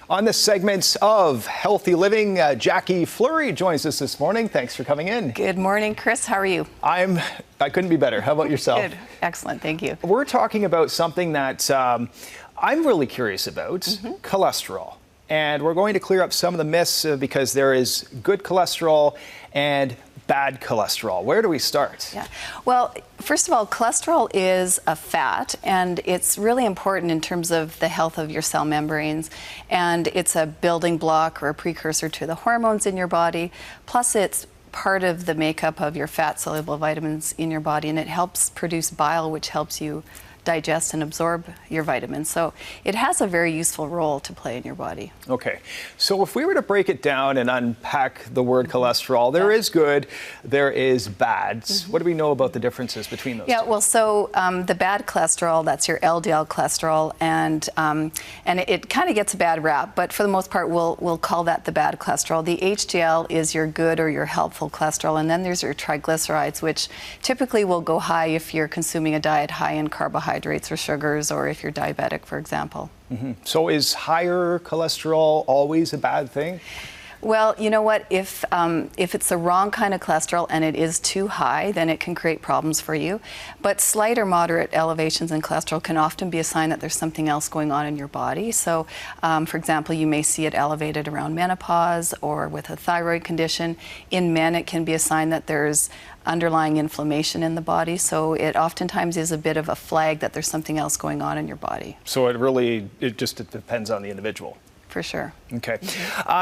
On this segment of Healthy Living, Jacqui Fleury joins us this morning. Thanks for coming in. Good morning, Chris. How are you? I couldn't be better. How about yourself? Good. Excellent. Thank you. We're talking about something that I'm really curious about, cholesterol. And we're going to clear up some of the myths because there is good cholesterol and bad cholesterol. Where do we start? Yeah. Well, first of all, cholesterol is a fat, and it's really important in terms of the health of your cell membranes. And it's a building block or a precursor to the hormones in your body. Plus, it's part of the makeup of your fat-soluble vitamins in your body, and it helps produce bile, which helps you digest and absorb your vitamins. So it has a very useful role to play in your body. Okay, so if we were to break it down and unpack the word cholesterol, there is good, there is bad. What do we know about the differences between those two? Well, so the bad cholesterol, that's your LDL cholesterol, and it kind of gets a bad rap, but for the most part, we'll call that the bad cholesterol. The HDL is your good or your helpful cholesterol, and then there's your triglycerides, which typically will go high if you're consuming a diet high in carbohydrates or sugars, or if you're diabetic, for example. So is higher cholesterol always a bad thing? Well, you know what, if it's the wrong kind of cholesterol and it is too high, then it can create problems for you. But slight or moderate elevations in cholesterol can often be a sign that there's something else going on in your body. So, for example, you may see it elevated around menopause or with a thyroid condition. In men, it can be a sign that there's underlying inflammation in the body. So it oftentimes is a bit of a flag that there's something else going on in your body. So it just depends on the individual. For sure. Okay.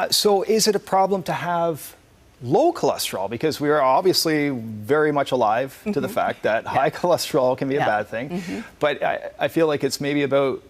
So is it a problem to have low cholesterol? Because we are obviously very much alive to the fact that high cholesterol can be a bad thing. But I feel like it's maybe about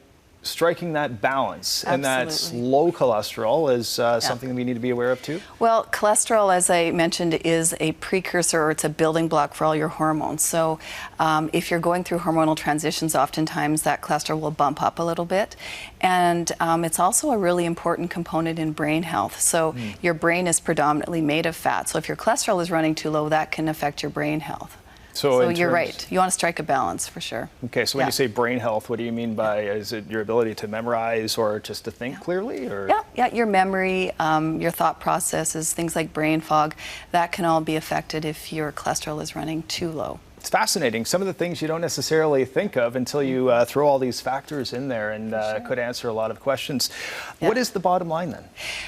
striking that balance, and that low cholesterol is something that we need to be aware of too? Well, cholesterol, as I mentioned, is a precursor, or it's a building block for all your hormones. So if you're going through hormonal transitions, oftentimes that cholesterol will bump up a little bit. And it's also a really important component in brain health. So your brain is predominantly made of fat. So if your cholesterol is running too low, that can affect your brain health. So you're right. You want to strike a balance for sure. Okay, so when you say brain health, what do you mean by, is it your ability to memorize or just to think clearly? Or? Yeah, your memory, your thought processes, things like brain fog, that can all be affected if your cholesterol is running too low. It's fascinating. Some of the things you don't necessarily think of until you throw all these factors in there, and could answer a lot of questions. What is the bottom line then?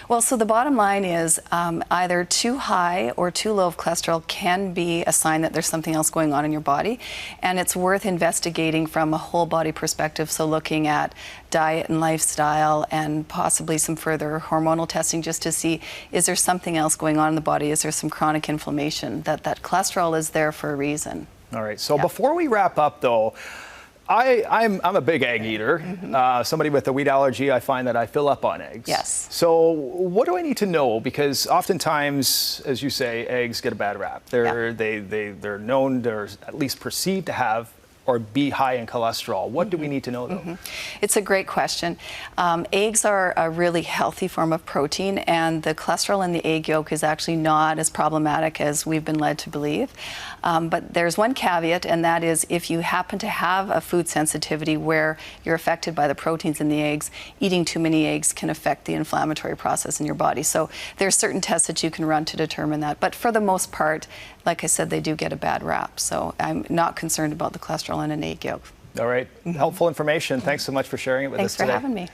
Well, so the bottom line is either too high or too low of cholesterol can be a sign that there's something else going on in your body, and it's worth investigating from a whole body perspective. So looking at diet and lifestyle and possibly some further hormonal testing just to see, is there something else going on in the body? Is there some chronic inflammation? That cholesterol is there for a reason. All right, so before we wrap up though, I'm a big egg eater. Somebody with a wheat allergy, I find that I fill up on eggs. Yes. So what do I need to know? Because oftentimes, as you say, eggs get a bad rap. They're known, they're at least perceived to have or be high in cholesterol. What do we need to know though? It's a great question. Eggs are a really healthy form of protein, and the cholesterol in the egg yolk is actually not as problematic as we've been led to believe. But there's one caveat, and that is if you happen to have a food sensitivity where you're affected by the proteins in the eggs, eating too many eggs can affect the inflammatory process in your body. So there's certain tests that you can run to determine that. But for the most part, like I said, they do get a bad rap. So I'm not concerned about the cholesterol in an egg yolk. All right. Helpful information. Thanks so much for sharing it with us today. Thanks for having me.